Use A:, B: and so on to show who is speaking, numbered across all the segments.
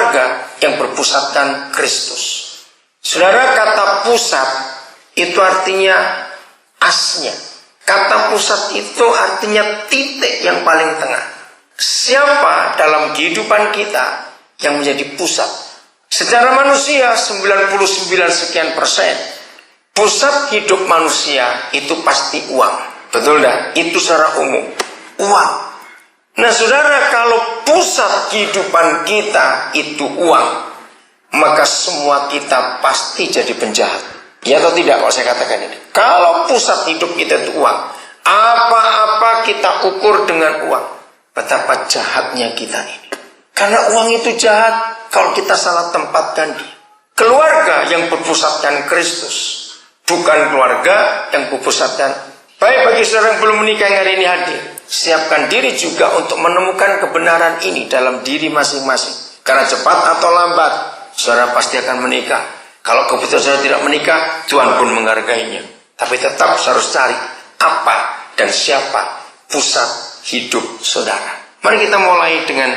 A: keluarga yang berpusatkan Kristus. Saudara, kata pusat itu artinya asnya. Kata pusat itu artinya titik yang paling tengah. Siapa dalam kehidupan kita yang menjadi pusat? Secara manusia 99 sekian persen pusat hidup manusia itu pasti uang. Betul dah? Itu secara umum uang. Nah saudara, kalau pusat kehidupan kita itu uang, maka semua kita pasti jadi penjahat. Ya atau tidak kalau saya katakan ini? Kalau pusat hidup kita itu uang, apa-apa kita ukur dengan uang. Betapa jahatnya kita ini. Karena uang itu jahat kalau kita salah tempatkan dia. Keluarga yang berpusatkan Kristus, bukan keluarga yang berpusatkan. Baik, bagi saudara yang belum menikah yang hari ini hadir, siapkan diri juga untuk menemukan kebenaran ini dalam diri masing-masing. Karena cepat atau lambat, saudara pasti akan menikah. Kalau kebetulan saudara tidak menikah, Tuhan pun menghargainya. Tapi tetap harus cari apa dan siapa pusat hidup saudara. Mari kita mulai dengan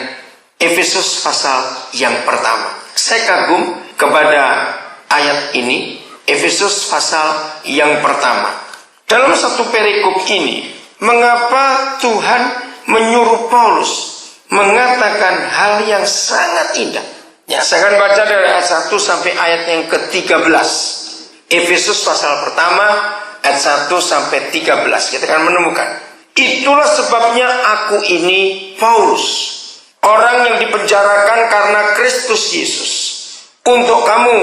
A: Efesus pasal yang pertama. Saya kagum kepada ayat ini, Efesus pasal yang pertama. Dalam satu perikop ini, mengapa Tuhan menyuruh Paulus mengatakan hal yang sangat indah? Ya, saya akan baca dari ayat 1 sampai ayat yang ke-13. Efesus pasal pertama, ayat 1 sampai 13. Kita akan menemukan. Itulah sebabnya aku ini Paulus, orang yang dipenjarakan karena Kristus Yesus, untuk kamu,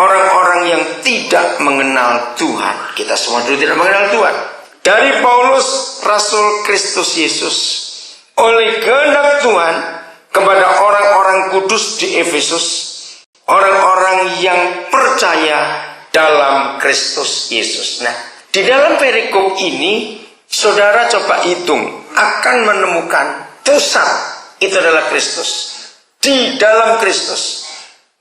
A: orang-orang yang tidak mengenal Tuhan. Kita semua dulu tidak mengenal Tuhan. Dari Paulus, Rasul Kristus Yesus, oleh kehendak Tuhan, kepada orang-orang kudus di Efesus, orang-orang yang percaya dalam Kristus Yesus. Nah, di dalam perikop ini, saudara coba hitung, akan menemukan pusat itu adalah Kristus. Di dalam Kristus.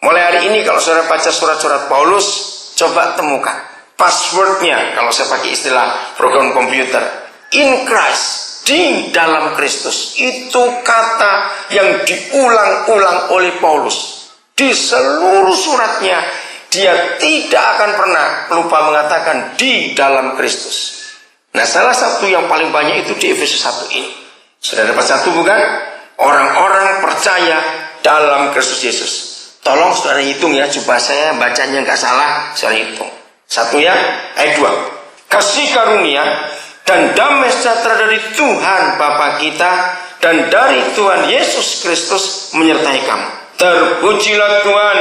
A: Mulai hari ini kalau saudara baca surat-surat Paulus, coba temukan passwordnya. Kalau saya pakai istilah program komputer, in Christ, di dalam Kristus. Itu kata yang diulang-ulang oleh Paulus. Di seluruh suratnya, dia tidak akan pernah lupa mengatakan di dalam Kristus. Nah, salah satu yang paling banyak itu di Efesus 1 ini. Sudah dapat satu bukan? Orang-orang percaya dalam Kristus Yesus. Tolong saudara hitung ya, supaya saya bacanya nggak salah, saudara hitung. Satu ya, ayat 2. Kasih karunia dan damai sejahtera dari Tuhan Bapa kita dan dari Tuhan Yesus Kristus menyertai kamu. Terpujilah Tuhan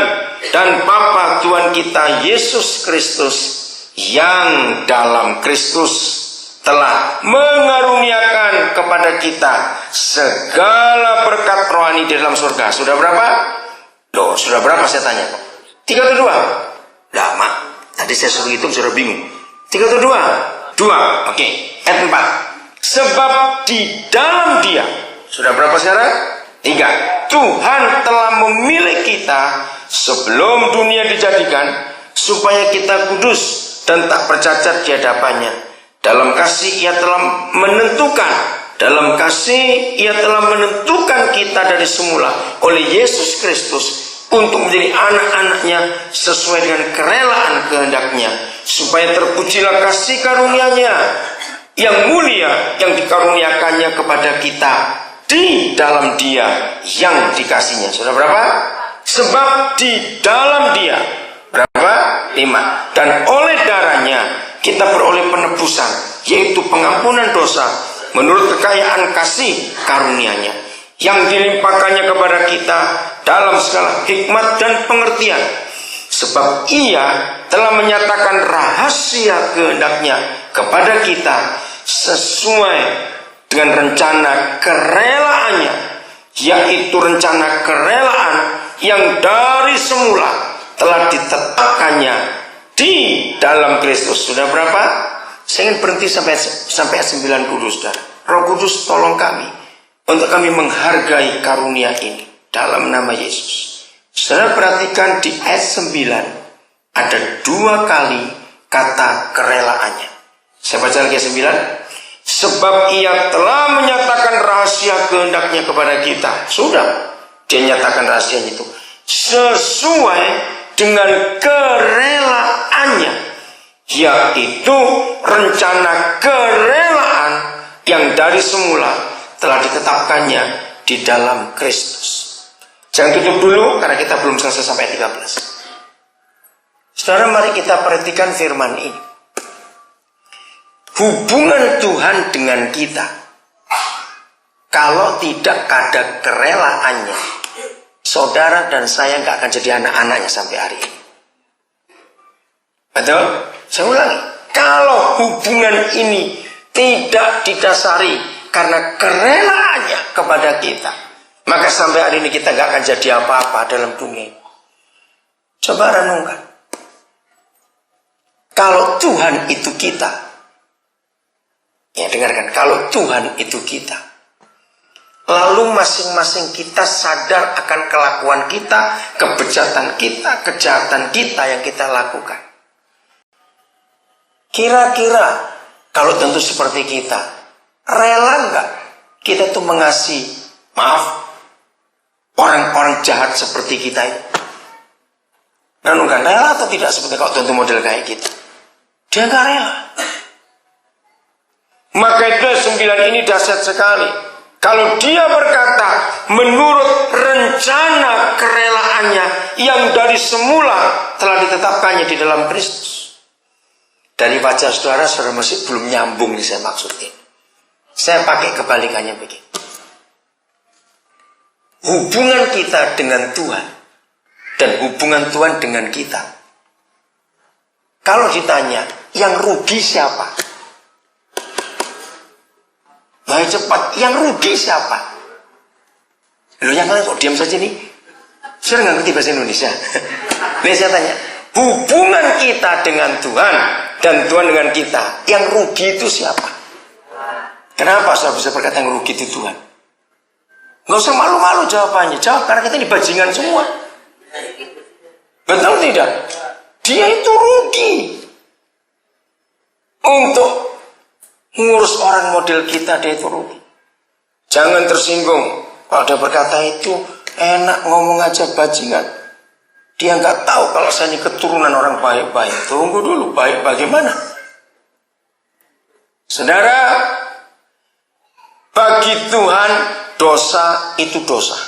A: dan Bapa Tuhan kita Yesus Kristus, yang dalam Kristus telah mengaruniakan kepada kita segala berkat rohani di dalam surga. Sudah berapa? Loh, sudah berapa saya tanya kok? 3 atau 2? Lama. Tadi saya suruh hitung, sudah bingung. 3 atau 2? 2. Oke. Ayat 4. Sebab di dalam dia, sudah berapa sekarang? 3. Tuhan telah memilih kita sebelum dunia dijadikan, supaya kita kudus dan tak bercacat di hadapannya. Dalam kasih ia telah menentukan kita dari semula oleh Yesus Kristus untuk menjadi anak-anaknya sesuai dengan kerelaan kehendaknya, supaya terpujilah kasih karunia-Nya yang mulia yang dikaruniakannya kepada kita di dalam Dia yang dikasihnya. Sudah berapa? Sebab di dalam Dia, berapa? 5. Dan oleh darahnya kita beroleh penebusan, yaitu pengampunan dosa menurut kekayaan kasih karunia-Nya yang dilimpahkannya kepada kita dalam segala hikmat dan pengertian. Sebab ia telah menyatakan rahasia kehendak-Nya kepada kita sesuai dengan rencana kerelaannya, yaitu rencana kerelaan yang dari semula telah ditetapkannya di dalam Kristus. Sudah berapa? Saya ingin berhenti sampai 9 dulu, saudara. Roh Kudus tolong kami untuk kami menghargai karunia ini dalam nama Yesus. Saudara perhatikan di ayat 9 ada 2 kali kata kerelaannya. Saya baca lagi 9. Sebab ia telah menyatakan rahasia kehendaknya kepada kita. Sudah, dia nyatakan rahasianya itu. sesuai dengan kerelaannya, yaitu rencana kerelaan yang dari semula telah ditetapkannya di dalam Kristus. Jangan tutup dulu karena kita belum selesai sampai 13. Saudara, mari kita perhatikan firman ini. Hubungan Tuhan dengan kita, kalau tidak ada kerelaannya, saudara dan saya nggak akan jadi anak-anaknya sampai hari ini. Betul? Saya ulangi. Kalau hubungan ini tidak didasari karena kerelaannya kepada kita, maka sampai hari ini kita nggak akan jadi apa-apa dalam dunia ini. Coba renungkan. Kalau Tuhan itu kita, ya dengarkan, kalau Tuhan itu kita, lalu masing-masing kita sadar akan kelakuan kita, kebejatan kita, kejahatan kita yang kita lakukan. Kira-kira kalau tentu seperti kita, rela nggak kita tuh mengasihi, maaf, orang-orang jahat seperti kita itu? Renungkan, rela atau tidak seperti kalau tentu model kayak kita? Dia nggak rela. Maka itu 9 ini dahsyat sekali. Kalau dia berkata menurut rencana kerelaannya yang dari semula telah ditetapkannya di dalam Kristus. Dari wajah saudara masih belum nyambung nih saya maksudin. Saya pakai kebalikannya begini. Hubungan kita dengan Tuhan dan hubungan Tuhan dengan kita. Kalau ditanya, yang rugi siapa? Baik cepat, yang rugi siapa? Loh, yang lain kok diam saja nih? Saya nggak ngerti bahasa Indonesia. Nih saya tanya, hubungan kita dengan Tuhan dan Tuhan dengan kita, yang rugi itu siapa? Kenapa saya bisa berkata yang rugi itu Tuhan? Nggak usah malu-malu jawabannya. Jawab, karena kita ini bajingan semua. Betul tidak? Dia itu rugi. Untuk ngurus orang model kita, dia itu rugi. Jangan tersinggung. Kalau dia berkata itu enak ngomong aja bajingan. Dia nggak tahu kalau saya ini keturunan orang baik-baik. Tunggu dulu, baik bagaimana? Saudara, bagi Tuhan dosa itu dosa.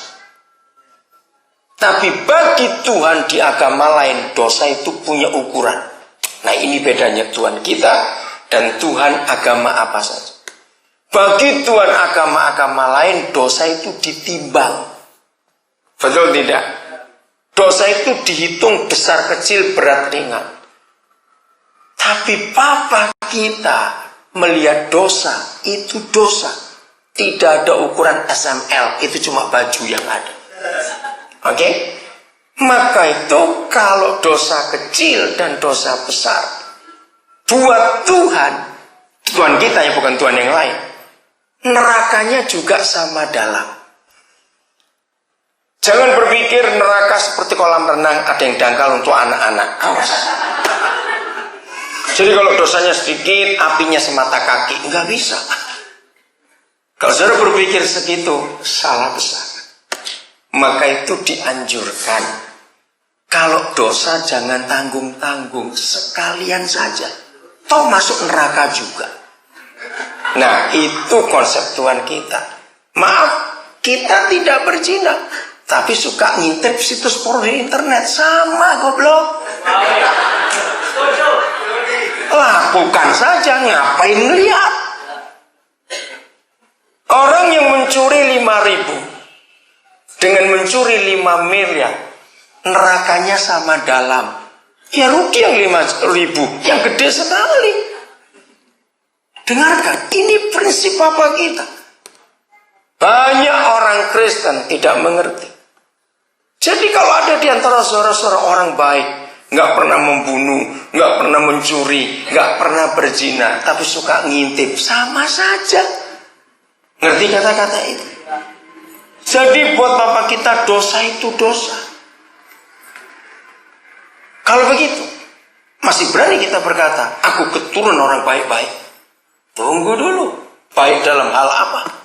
A: Tapi bagi Tuhan di agama lain, dosa itu punya ukuran. Nah, ini bedanya Tuhan kita dan Tuhan agama apa saja. Bagi Tuhan agama-agama lain, dosa itu ditimbang. Betul tidak? Dosa itu dihitung besar kecil, berat ringan. Tapi Papa kita melihat dosa, itu dosa. Tidak ada ukuran SML, itu cuma baju yang ada. Oke? Maka itu kalau dosa kecil dan dosa besar, buat Tuhan, Tuhan kita ya, bukan Tuhan yang lain, nerakanya juga sama dalam. Jangan berpikir neraka seperti kolam renang, ada yang dangkal untuk anak-anak. Awas. Jadi kalau dosanya sedikit, apinya semata kaki, nggak bisa. Kalau saudara berpikir segitu, salah besar. Maka itu dianjurkan, kalau dosa jangan tanggung-tanggung, sekalian saja. Toh masuk neraka juga. Nah, itu konsep Tuhan kita. Maaf, kita tidak berzina, tapi suka ngintip situs porno di internet. Sama, goblok. Lakukan saja, ngapain ngeliat? Orang yang mencuri 5.000 dengan mencuri 5 miliar, nerakanya sama dalam. Ya rugi yang 5.000, yang gede sekali. Dengarkan, ini prinsip Papa kita. Banyak orang Kristen tidak mengerti. Jadi kalau ada di antara saudara-saudara orang baik, nggak pernah membunuh, nggak pernah mencuri, nggak pernah berzina, tapi suka ngintip, sama saja. Ngerti kata-kata itu? Jadi buat Papa kita dosa itu dosa. Kalau begitu, masih berani kita berkata, aku keturunan orang baik-baik. Tunggu dulu, baik dalam hal apa?